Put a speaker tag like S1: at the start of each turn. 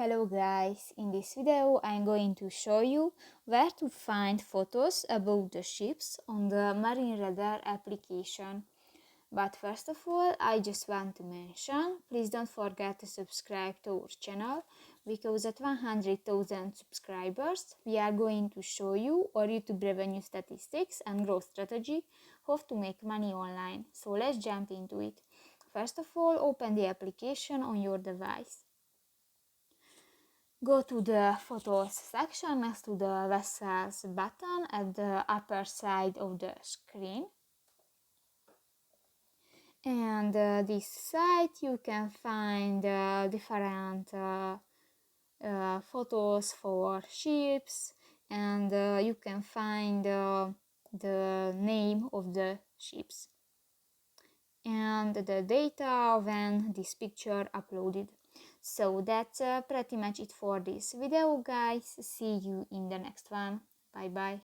S1: Hello guys, in this video I'm going to show you where to find photos about the ships on the Marine Radar application. But first of all, I just want to mention, please don't forget to subscribe to our channel, because at 100,000 subscribers we are going to show you our YouTube revenue statistics and growth strategy, how to make money online. So let's jump into it. First of all, open the application on your device. Go to the Photos section next to the Vessels button at the upper side of the screen. And this site you can find different photos for ships, and you can find the name of the ships and the data when this picture uploaded. So that's pretty much it for this video, guys. See you in the next one. Bye bye.